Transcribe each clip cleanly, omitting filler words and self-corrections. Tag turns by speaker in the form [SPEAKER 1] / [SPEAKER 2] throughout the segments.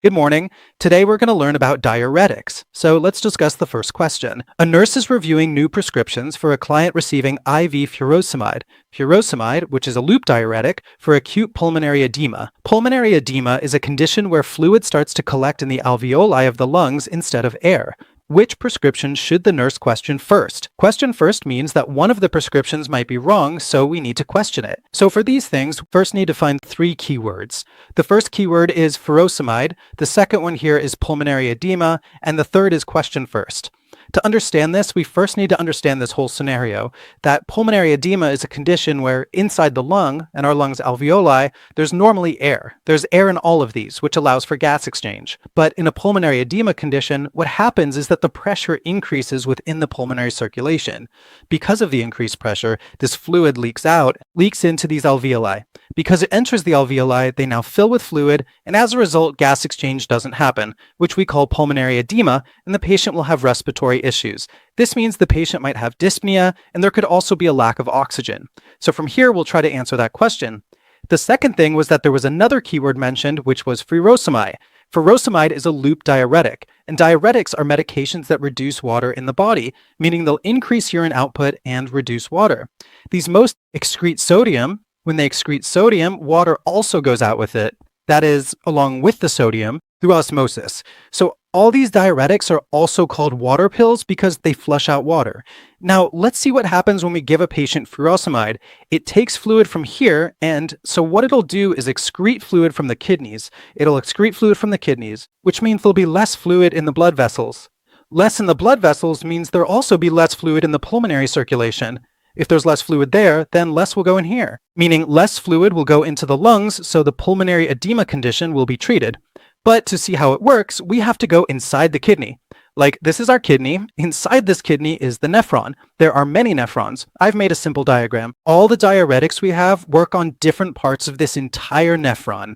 [SPEAKER 1] Good morning. Today we're going to learn about diuretics. So let's discuss the first question. A nurse is reviewing new prescriptions for a client receiving IV furosemide. Furosemide, which is a loop diuretic, for acute pulmonary edema. Pulmonary edema is a condition where fluid starts to collect in the alveoli of the lungs instead of air. Which prescription should the nurse question first? Question first means that one of the prescriptions might be wrong, so we need to question it. So for these things, first need to find three keywords. The first keyword is furosemide, the second one here is pulmonary edema, and the third is question first. To understand this, we first need to understand this whole scenario, that pulmonary edema is a condition where inside the lung, and our lung's alveoli, there's normally air. There's air in all of these, which allows for gas exchange. But in a pulmonary edema condition, what happens is that the pressure increases within the pulmonary circulation. Because of the increased pressure, this fluid leaks into these alveoli. Because it enters the alveoli, they now fill with fluid, and as a result, gas exchange doesn't happen, which we call pulmonary edema, and the patient will have respiratory issues. This means the patient might have dyspnea, and there could also be a lack of oxygen. So from here, we'll try to answer that question. The second thing was that there was another keyword mentioned, which was furosemide. Furosemide is a loop diuretic, and diuretics are medications that reduce water in the body, meaning they'll increase urine output and reduce water. These most excrete sodium. When they excrete sodium, water also goes out with it. That is, along with the sodium, through osmosis. So all these diuretics are also called water pills because they flush out water. Now, let's see what happens when we give a patient furosemide. It takes fluid from here, and so what it'll do is excrete fluid from the kidneys. It'll excrete fluid from the kidneys, which means there'll be less fluid in the blood vessels. Less in the blood vessels means there'll also be less fluid in the pulmonary circulation. If there's less fluid there, then less will go in here, meaning less fluid will go into the lungs, so the pulmonary edema condition will be treated. But to see how it works, we have to go inside the kidney. Like, this is our kidney. Inside this kidney is the nephron. There are many nephrons. I've made a simple diagram. All the diuretics we have work on different parts of this entire nephron.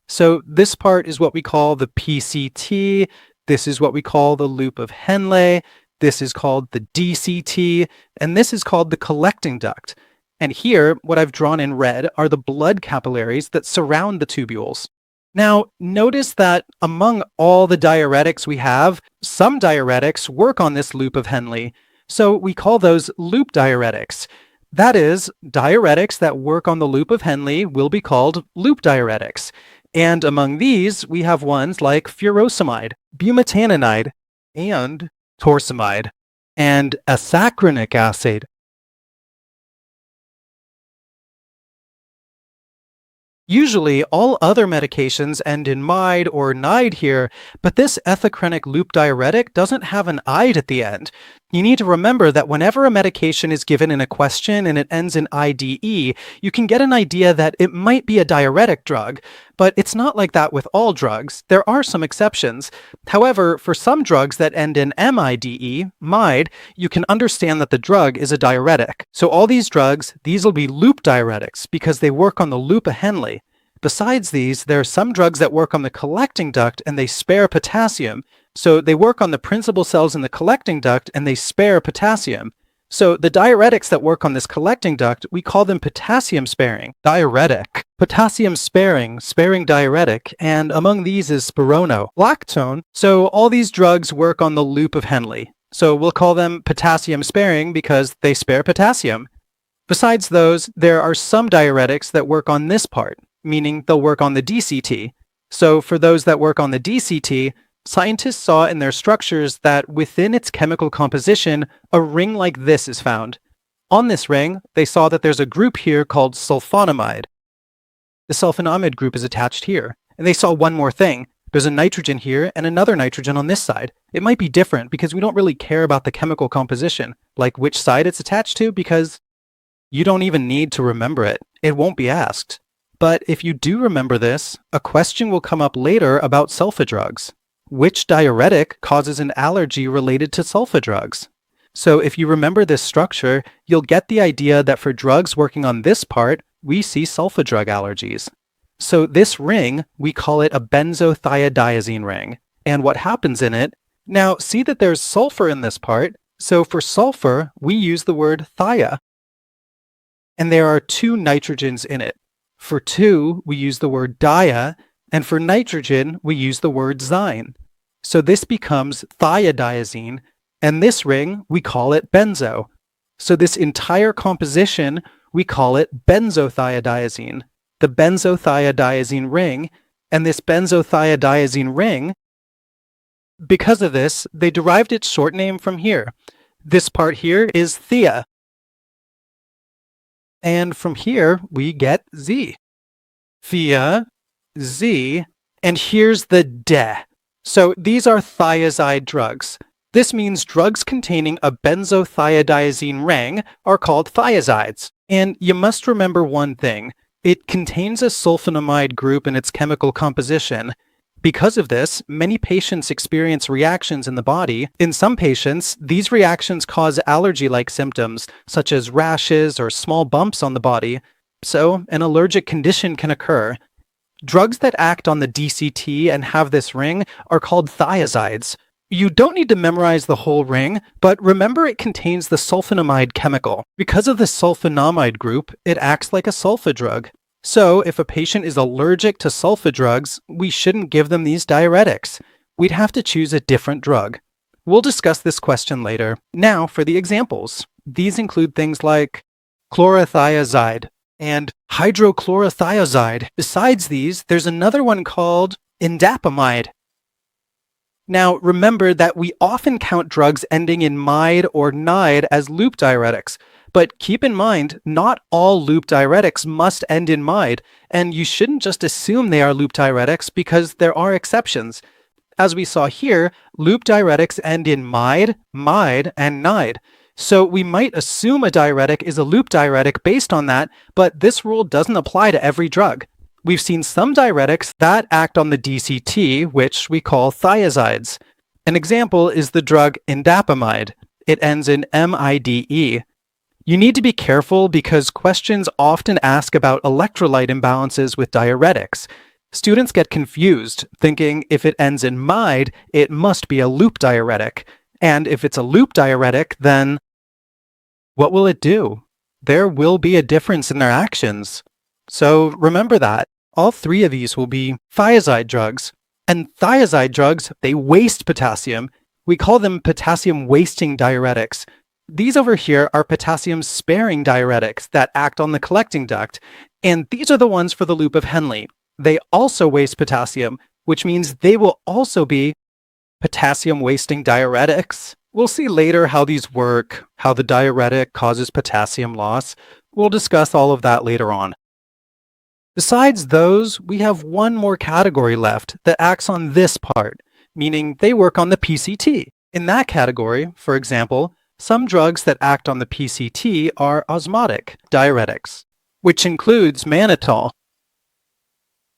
[SPEAKER 1] So this part is what we call the PCT. This is what we call the loop of Henle. This is called the DCT, and this is called the collecting duct. And here, what I've drawn in red are the blood capillaries that surround the tubules. Now, notice that among all the diuretics we have, some diuretics work on this loop of Henle. So we call those loop diuretics. That is, diuretics that work on the loop of Henle will be called loop diuretics. And among these, we have ones like furosemide, bumetanide, and Torsemide, and Ethacrynic Acid. Usually, all other medications end in -ide or -nide here, but this ethacrynic loop diuretic doesn't have an -ide at the end. You need to remember that whenever a medication is given in a question and it ends in IDE, you can get an idea that it might be a diuretic drug, but it's not like that with all drugs. There are some exceptions. However, for some drugs that end in MIDE, MIDE, you can understand that the drug is a diuretic. So all these drugs, these will be loop diuretics because they work on the loop of Henle. Besides these, there are some drugs that work on the collecting duct and they spare potassium. So they work on the principal cells in the collecting duct and they spare potassium. So the diuretics that work on this collecting duct, we call them potassium sparing diuretic. Potassium sparing diuretic, and among these is spironolactone. So all these drugs work on the loop of Henle. So we'll call them potassium sparing because they spare potassium. Besides those, there are some diuretics that work on this part, meaning they'll work on the DCT. So for those that work on the DCT, scientists saw in their structures that within its chemical composition, a ring like this is found. On this ring, they saw that there's a group here called sulfonamide. The sulfonamide group is attached here. And they saw one more thing. There's a nitrogen here and another nitrogen on this side. It might be different because we don't really care about the chemical composition, like which side it's attached to, because you don't even need to remember it. It won't be asked. But if you do remember this, a question will come up later about sulfa drugs. Which diuretic causes an allergy related to sulfa drugs? So if you remember this structure, you'll get the idea that for drugs working on this part, we see sulfa drug allergies. So this ring, we call it a benzothiadiazine ring. And what happens in it? Now, see that there's sulfur in this part. So for sulfur, we use the word thia. And there are two nitrogens in it. For two, we use the word dia. And for nitrogen, we use the word zyne. So this becomes thiodiazine, and this ring, we call it benzo. So this entire composition, we call it benzothiodiazine, the benzothiodiazine ring. And this benzothiodiazine ring, because of this, they derived its short name from here. This part here is thia. And from here, we get Z. Thia, Z, and here's the de. So these are thiazide drugs. This means drugs containing a benzothiodiazine ring are called thiazides. And you must remember one thing. It contains a sulfonamide group in its chemical composition. Because of this, many patients experience reactions in the body. In some patients, these reactions cause allergy-like symptoms, such as rashes or small bumps on the body. So, an allergic condition can occur. Drugs that act on the DCT and have this ring are called thiazides. You don't need to memorize the whole ring, but remember it contains the sulfonamide chemical. Because of the sulfonamide group, it acts like a sulfa drug. So, if a patient is allergic to sulfa drugs, we shouldn't give them these diuretics. We'd have to choose a different drug. We'll discuss this question later. Now, for the examples. These include things like chlorothiazide and hydrochlorothiazide. Besides these, there's another one called indapamide. Now, remember that we often count drugs ending in mide or nide as loop diuretics. But keep in mind, not all loop diuretics must end in mide, and you shouldn't just assume they are loop diuretics because there are exceptions. As we saw here, loop diuretics end in mide, and nide. So we might assume a diuretic is a loop diuretic based on that, but this rule doesn't apply to every drug. We've seen some diuretics that act on the DCT, which we call thiazides. An example is the drug indapamide. It ends in MIDE. You need to be careful because questions often ask about electrolyte imbalances with diuretics. Students get confused, thinking if it ends in mide, it must be a loop diuretic. And if it's a loop diuretic, then what will it do? There will be a difference in their actions. So remember that. All three of these will be thiazide drugs. And thiazide drugs, they waste potassium. We call them potassium-wasting diuretics. These over here are potassium-sparing diuretics that act on the collecting duct, and these are the ones for the loop of Henle. They also waste potassium, which means they will also be potassium-wasting diuretics. We'll see later how these work, how the diuretic causes potassium loss. We'll discuss all of that later on. Besides those, we have one more category left that acts on this part, meaning they work on the PCT. In that category, for example, some drugs that act on the PCT are osmotic diuretics, which includes mannitol.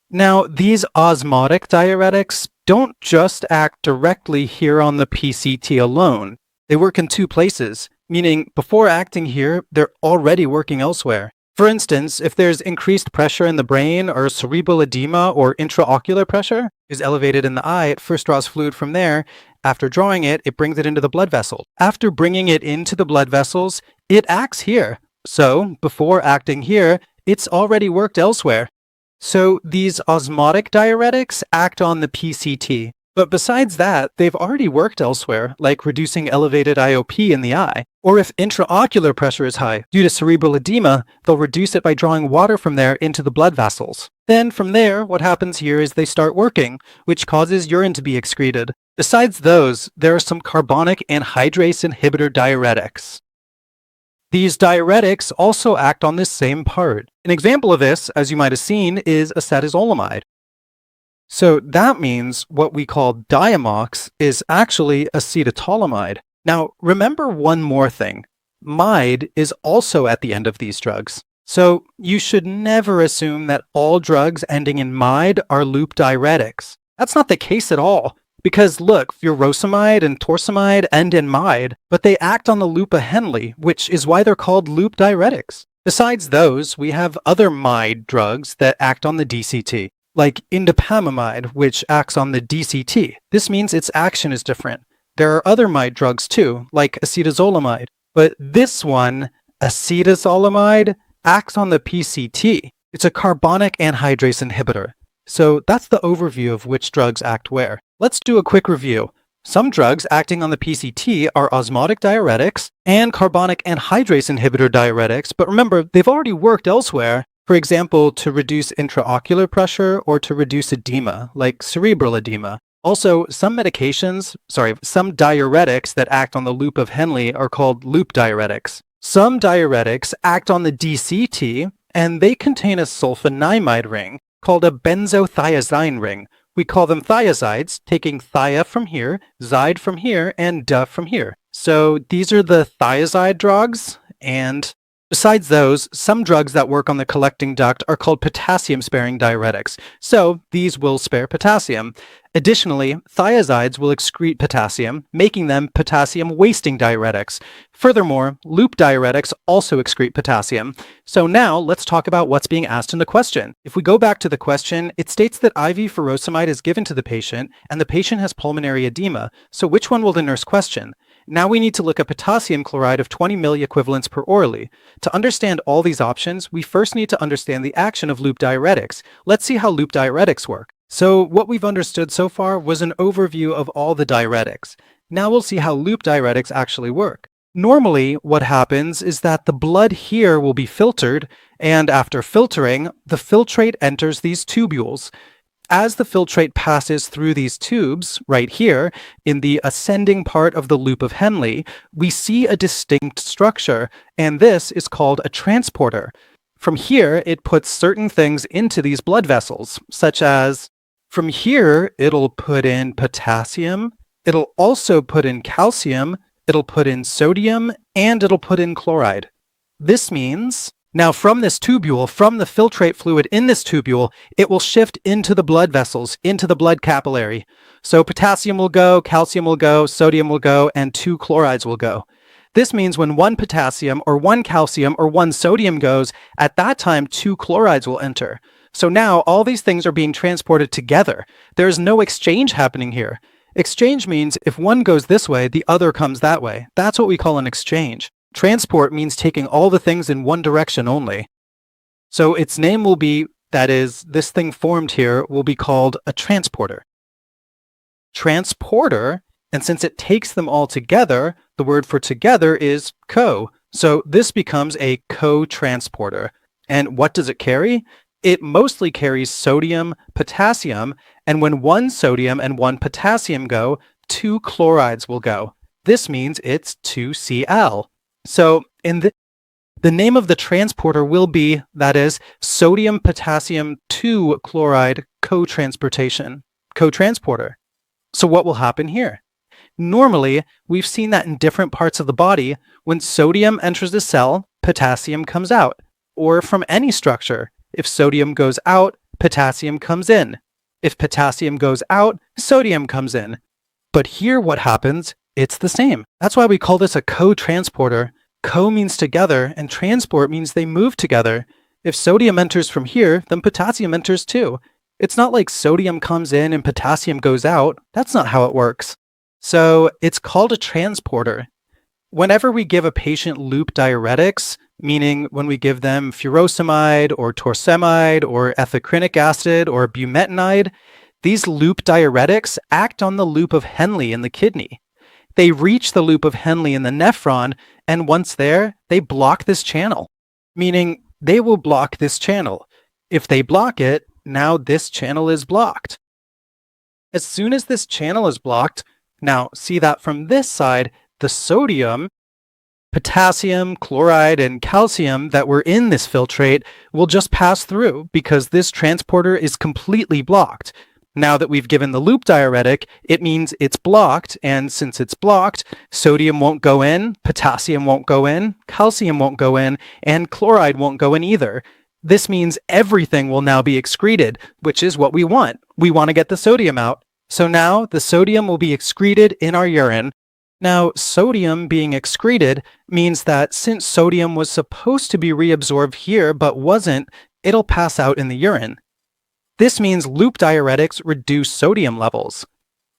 [SPEAKER 1] Now, these osmotic diuretics don't just act directly here on the PCT alone. They work in two places, meaning before acting here, they're already working elsewhere. For instance, if there's increased pressure in the brain or cerebral edema or intraocular pressure is elevated in the eye, it first draws fluid from there. After drawing it, it brings it into the blood vessel. After bringing it into the blood vessels, it acts here. So, before acting here, it's already worked elsewhere. So, these osmotic diuretics act on the PCT. But besides that, they've already worked elsewhere, like reducing elevated IOP in the eye. Or if intraocular pressure is high due to cerebral edema, they'll reduce it by drawing water from there into the blood vessels. Then from there, what happens here is they start working, which causes urine to be excreted. Besides those, there are some carbonic anhydrase inhibitor diuretics. These diuretics also act on this same part. An example of this, as you might have seen, is acetazolamide. So that means what we call Diamox is actually acetotolamide. Now, remember one more thing. Mide is also at the end of these drugs. So you should never assume that all drugs ending in mide are loop diuretics. That's not the case at all. Because look, furosemide and torsemide end in mide, but they act on the loop of Henle, which is why they're called loop diuretics. Besides those, we have other mide drugs that act on the DCT. Like indapamide, which acts on the DCT. This means its action is different. There are other mide drugs too, like acetazolamide. But this one, acetazolamide, acts on the PCT. It's a carbonic anhydrase inhibitor. So that's the overview of which drugs act where. Let's do a quick review. Some drugs acting on the PCT are osmotic diuretics and carbonic anhydrase inhibitor diuretics, but remember, they've already worked elsewhere, for example, to reduce intraocular pressure or to reduce edema, like cerebral edema. Also, some diuretics that act on the loop of Henle are called loop diuretics. Some diuretics act on the DCT, and they contain a sulfonamide ring called a benzothiazide ring. We call them thiazides, taking thia from here, zide from here, and da from here. So these are the thiazide drugs, and besides those, some drugs that work on the collecting duct are called potassium-sparing diuretics. So these will spare potassium. Additionally, thiazides will excrete potassium, making them potassium-wasting diuretics. Furthermore, loop diuretics also excrete potassium. So now let's talk about what's being asked in the question. If we go back to the question, it states that IV furosemide is given to the patient, and the patient has pulmonary edema. So which one will the nurse question? Now we need to look at potassium chloride of 20 milliequivalents per orally. To understand all these options, we first need to understand the action of loop diuretics. Let's see how loop diuretics work. So what we've understood so far was an overview of all the diuretics. Now we'll see how loop diuretics actually work. Normally, what happens is that the blood here will be filtered, and after filtering, the filtrate enters these tubules. As the filtrate passes through these tubes, right here, in the ascending part of the loop of Henle, we see a distinct structure, and this is called a transporter. From here, it puts certain things into these blood vessels, such as, from here, it'll put in potassium, it'll also put in calcium, it'll put in sodium, and it'll put in chloride. This means, now from this tubule, from the filtrate fluid in this tubule, it will shift into the blood vessels, into the blood capillary. So potassium will go, calcium will go, sodium will go, and 2 chlorides will go. This means when 1 potassium or 1 calcium or 1 sodium goes, at that time 2 chlorides will enter. So now all these things are being transported together. There is no exchange happening here. Exchange means if one goes this way, the other comes that way. That's what we call an exchange. Transport means taking all the things in one direction only. So its name will be, that is, this thing formed here will be called a transporter. Transporter, and since it takes them all together, the word for together is co. So this becomes a co-transporter. And what does it carry? It mostly carries sodium, potassium, and when 1 sodium and 1 potassium go, 2 chlorides will go. This means it's 2Cl. So in the name of the transporter will be, that is, sodium potassium 2 chloride co-transportation, co-transporter. So what will happen here? Normally, we've seen that in different parts of the body, when sodium enters the cell, potassium comes out, or from any structure. If sodium goes out, potassium comes in. If potassium goes out, sodium comes in. But here what happens, it's the same. That's why we call this a co-transporter. Co means together, and transport means they move together. If sodium enters from here, then potassium enters too. It's not like sodium comes in and potassium goes out. That's not how it works. So it's called a transporter. Whenever we give a patient loop diuretics, meaning when we give them furosemide or torsemide or ethacrynic acid or bumetanide, these loop diuretics act on the loop of Henle in the kidney. They reach the loop of Henle in the nephron, and once there, they block this channel, meaning they will block this channel. If they block it, now this channel is blocked. As soon as this channel is blocked, now see that from this side, the sodium, potassium, chloride, and calcium that were in this filtrate will just pass through because this transporter is completely blocked. Now that we've given the loop diuretic, it means it's blocked, and since it's blocked, sodium won't go in, potassium won't go in, calcium won't go in, and chloride won't go in either. This means everything will now be excreted, which is what we want. We want to get the sodium out. So now the sodium will be excreted in our urine. Now, sodium being excreted means that since sodium was supposed to be reabsorbed here but wasn't, it'll pass out in the urine. This means loop diuretics reduce sodium levels.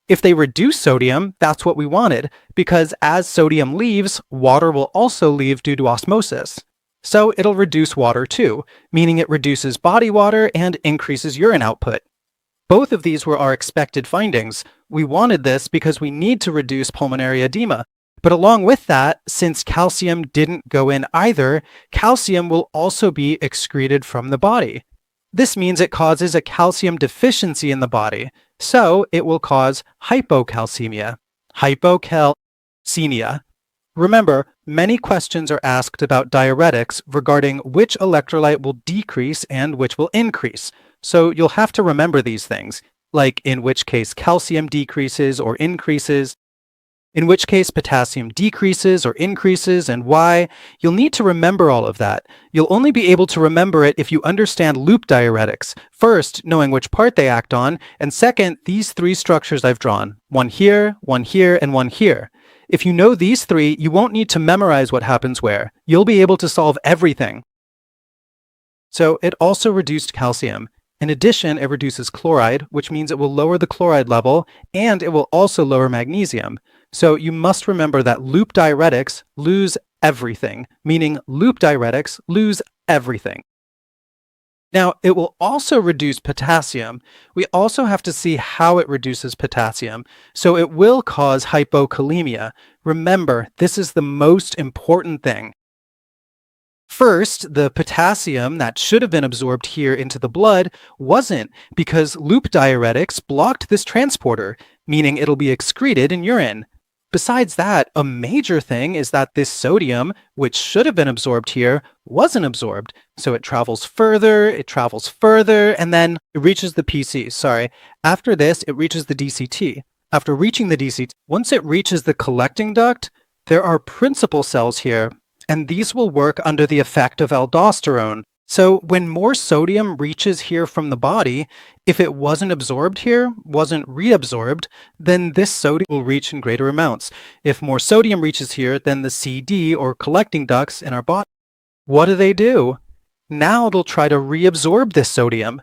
[SPEAKER 1] If they reduce sodium, that's what we wanted, because as sodium leaves, water will also leave due to osmosis. So it'll reduce water too, meaning it reduces body water and increases urine output. Both of these were our expected findings. We wanted this because we need to reduce pulmonary edema. But along with that, since calcium didn't go in either, calcium will also be excreted from the body. This means it causes a calcium deficiency in the body, so it will cause hypocalcemia. Hypocalcemia. Remember, many questions are asked about diuretics regarding which electrolyte will decrease and which will increase. So you'll have to remember these things, like in which case calcium decreases or increases, in which case potassium decreases or increases, and why. You'll need to remember all of that. You'll only be able to remember it if you understand loop diuretics. First, knowing which part they act on, and second, these three structures I've drawn. One here, and one here. If you know these three, you won't need to memorize what happens where. You'll be able to solve everything. So it also reduced calcium. In addition, it reduces chloride, which means it will lower the chloride level, and it will also lower magnesium. So you must remember that loop diuretics lose everything, meaning loop diuretics lose everything. Now, it will also reduce potassium. We also have to see how it reduces potassium. So it will cause hypokalemia. Remember, this is the most important thing. First, the potassium that should have been absorbed here into the blood wasn't, because loop diuretics blocked this transporter, meaning it'll be excreted in urine. Besides that, a major thing is that this sodium, which should have been absorbed here, wasn't absorbed. So it travels further, and then it reaches the PC. After this, it reaches the DCT. After reaching the DCT, once it reaches the collecting duct, there are principal cells here, and these will work under the effect of aldosterone. So when more sodium reaches here from the body, if it wasn't absorbed here, wasn't reabsorbed, then this sodium will reach in greater amounts. If more sodium reaches here, then the CD, or collecting ducts in our body, what do? Now they'll try to reabsorb this sodium.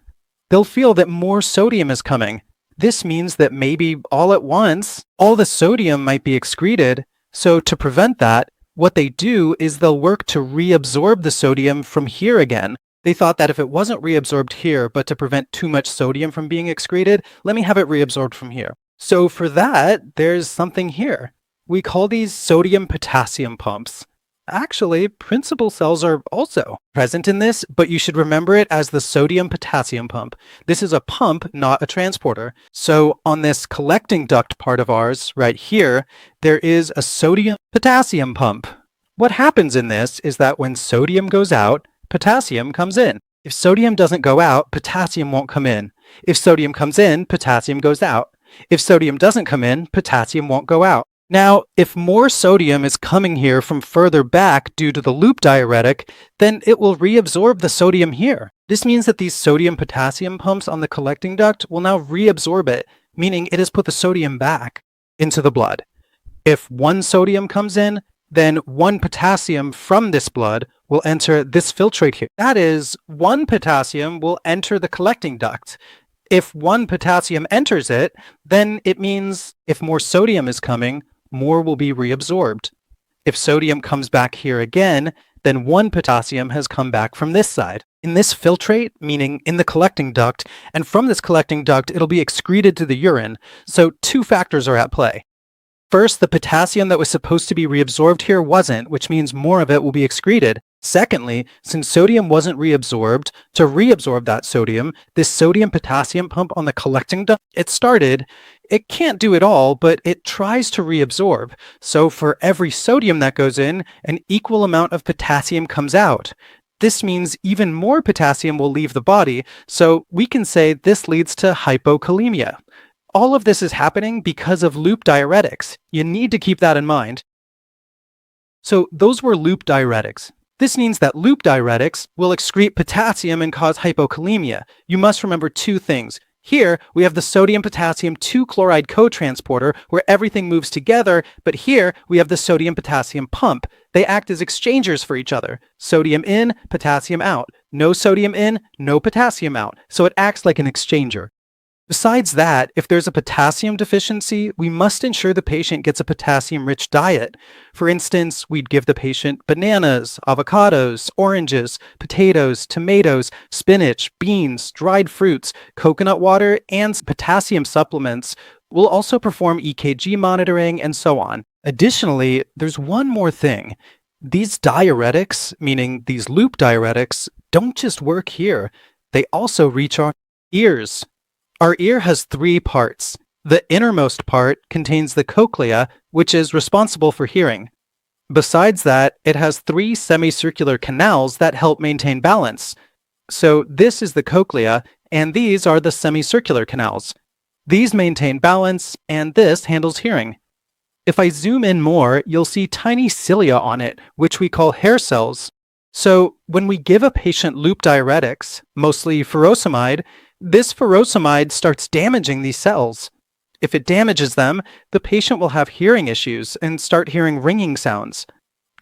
[SPEAKER 1] They'll feel that more sodium is coming. This means that maybe all at once, all the sodium might be excreted. So to prevent that, what they do is they'll work to reabsorb the sodium from here again. They thought that if it wasn't reabsorbed here, but to prevent too much sodium from being excreted, let me have it reabsorbed from here. So for that, there's something here. We call these sodium-potassium pumps. Actually, principal cells are also present in this, but you should remember it as the sodium-potassium pump. This is a pump, not a transporter. So on this collecting duct part of ours, right here, there is a sodium-potassium pump. What happens in this is that when sodium goes out, potassium comes in. If sodium doesn't go out, potassium won't come in. If sodium comes in, potassium goes out. If sodium doesn't come in, potassium won't go out. Now, if more sodium is coming here from further back due to the loop diuretic, then it will reabsorb the sodium here. This means that these sodium-potassium pumps on the collecting duct will now reabsorb it, meaning it has put the sodium back into the blood. If one sodium comes in, then one potassium from this blood will enter this filtrate here. That is, one potassium will enter the collecting duct. If one potassium enters it, then it means if more sodium is coming, more will be reabsorbed. If sodium comes back here again, then one potassium has come back from this side. In this filtrate, meaning in the collecting duct, and from this collecting duct, it'll be excreted to the urine. So two factors are at play. First, the potassium that was supposed to be reabsorbed here wasn't, which means more of it will be excreted. Secondly, since sodium wasn't reabsorbed, to reabsorb that sodium, this sodium-potassium pump on the collecting duct, it can't do it all, but it tries to reabsorb. So for every sodium that goes in, an equal amount of potassium comes out. This means even more potassium will leave the body, so we can say this leads to hypokalemia. All of this is happening because of loop diuretics. You need to keep that in mind. So those were loop diuretics. This means that loop diuretics will excrete potassium and cause hypokalemia. You must remember two things. Here, we have the sodium-potassium 2-chloride cotransporter where everything moves together, but here we have the sodium-potassium pump. They act as exchangers for each other. Sodium in, potassium out. No sodium in, no potassium out. So it acts like an exchanger. Besides that, if there's a potassium deficiency, we must ensure the patient gets a potassium-rich diet. For instance, we'd give the patient bananas, avocados, oranges, potatoes, tomatoes, spinach, beans, dried fruits, coconut water, and potassium supplements. We'll also perform EKG monitoring and so on. Additionally, there's one more thing. These diuretics, meaning these loop diuretics, don't just work here. They also reach our ears. Our ear has three parts. The innermost part contains the cochlea, which is responsible for hearing. Besides that, it has three semicircular canals that help maintain balance. So this is the cochlea, and these are the semicircular canals. These maintain balance, and this handles hearing. If I zoom in more, you'll see tiny cilia on it, which we call hair cells. So when we give a patient loop diuretics, mostly furosemide, this furosemide starts damaging these cells. If it damages them, the patient will have hearing issues and start hearing ringing sounds.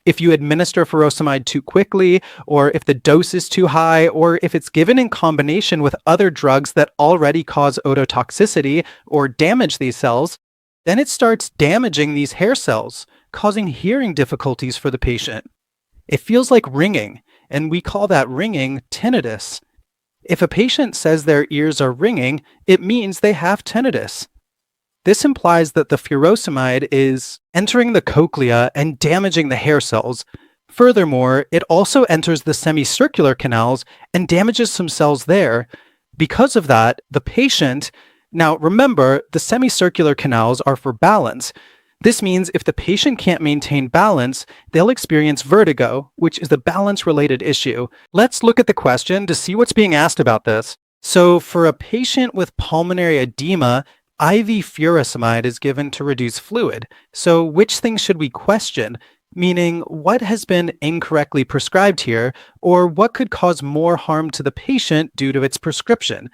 [SPEAKER 1] If you administer furosemide too quickly, or if the dose is too high, or if it's given in combination with other drugs that already cause ototoxicity or damage these cells, then it starts damaging these hair cells, causing hearing difficulties for the patient. It feels like ringing, and we call that ringing tinnitus. If a patient says their ears are ringing, it means they have tinnitus. This implies that the furosemide is entering the cochlea and damaging the hair cells. Furthermore, it also enters the semicircular canals and damages some cells there. Because of that, the patient... Now remember, the semicircular canals are for balance. This means if the patient can't maintain balance, they'll experience vertigo, which is a balance-related issue. Let's look at the question to see what's being asked about this. So for a patient with pulmonary edema, IV furosemide is given to reduce fluid. So which things should we question? Meaning, what has been incorrectly prescribed here, or what could cause more harm to the patient due to its prescription?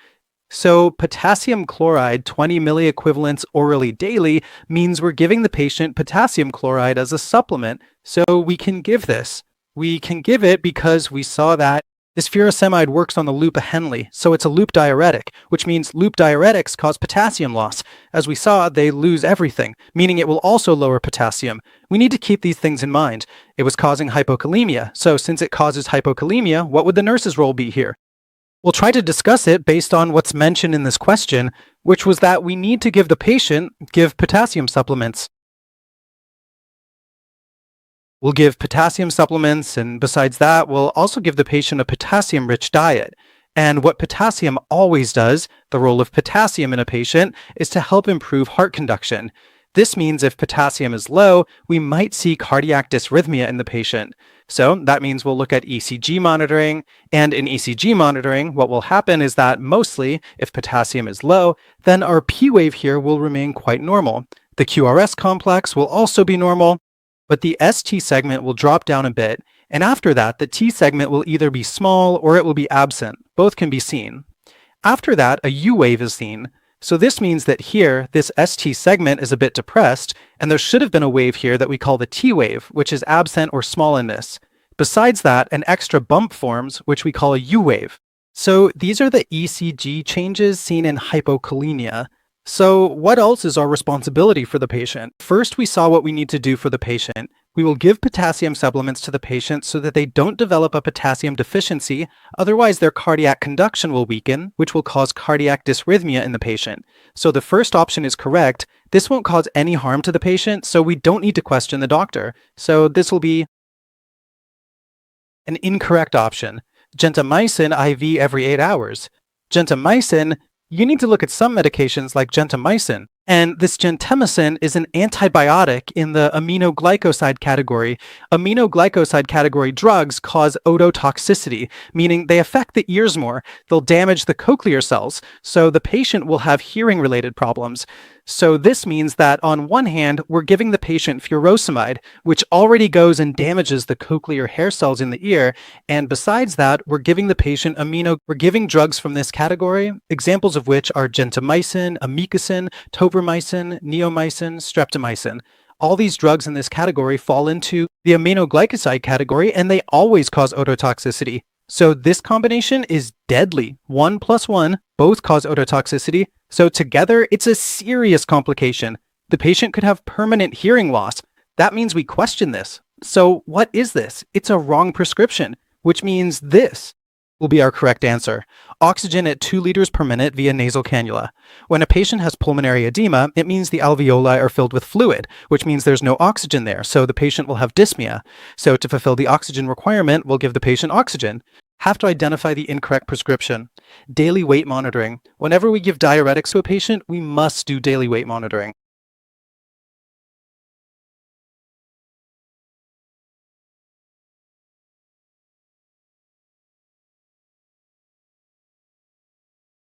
[SPEAKER 1] So potassium chloride 20 milliequivalents orally daily means we're giving the patient potassium chloride as a supplement, so we can give this. We can give it because we saw that this furosemide works on the loop of Henle, so it's a loop diuretic, which means loop diuretics cause potassium loss. As we saw, they lose everything, meaning it will also lower potassium. We need to keep these things in mind. It was causing hypokalemia, so since it causes hypokalemia, what would the nurse's role be here? We'll try to discuss it based on what's mentioned in this question, which was that we need to give the patient potassium supplements. We'll give potassium supplements, and besides that, we'll also give the patient a potassium-rich diet. And what potassium always does, the role of potassium in a patient, is to help improve heart conduction. This means if potassium is low, we might see cardiac dysrhythmia in the patient. So that means we'll look at ECG monitoring, and in ECG monitoring, what will happen is that mostly, if potassium is low, then our P wave here will remain quite normal. The QRS complex will also be normal, but the ST segment will drop down a bit, and after that, the T segment will either be small or it will be absent. Both can be seen. After that, a U wave is seen. So this means that here, this ST segment is a bit depressed, and there should have been a wave here that we call the T wave, which is absent or small in this. Besides that, an extra bump forms, which we call a U wave. So these are the ECG changes seen in hypokalemia. So what else is our responsibility for the patient? First, we saw what we need to do for the patient. We will give potassium supplements to the patient so that they don't develop a potassium deficiency, otherwise their cardiac conduction will weaken, which will cause cardiac dysrhythmia in the patient. So the first option is correct. This won't cause any harm to the patient, so we don't need to question the doctor. So this will be an incorrect option. Gentamicin IV every 8 hours. Gentamicin, you need to look at some medications like gentamicin. And this gentamicin is an antibiotic in the aminoglycoside category. Aminoglycoside category drugs cause ototoxicity, meaning they affect the ears more. They'll damage the cochlear cells, so the patient will have hearing-related problems. So this means that on one hand, we're giving the patient furosemide, which already goes and damages the cochlear hair cells in the ear, and besides that, we're giving the patient we're giving drugs from this category, examples of which are gentamicin, amikacin, tobramycin, neomycin, streptomycin. All these drugs in this category fall into the aminoglycoside category, and they always cause ototoxicity. So this combination is deadly. 1 plus 1 both cause ototoxicity, so together it's a serious complication. The patient could have permanent hearing loss. That means we question this. So what is this? It's a wrong prescription, which means this will be our correct answer. Oxygen at 2 liters per minute via nasal cannula. When a patient has pulmonary edema, it means the alveoli are filled with fluid, which means there's no oxygen there, so the patient will have dyspnea. So to fulfill the oxygen requirement, we'll give the patient oxygen. Have to identify the incorrect prescription. Daily weight monitoring. Whenever we give diuretics to a patient, we must do daily weight monitoring.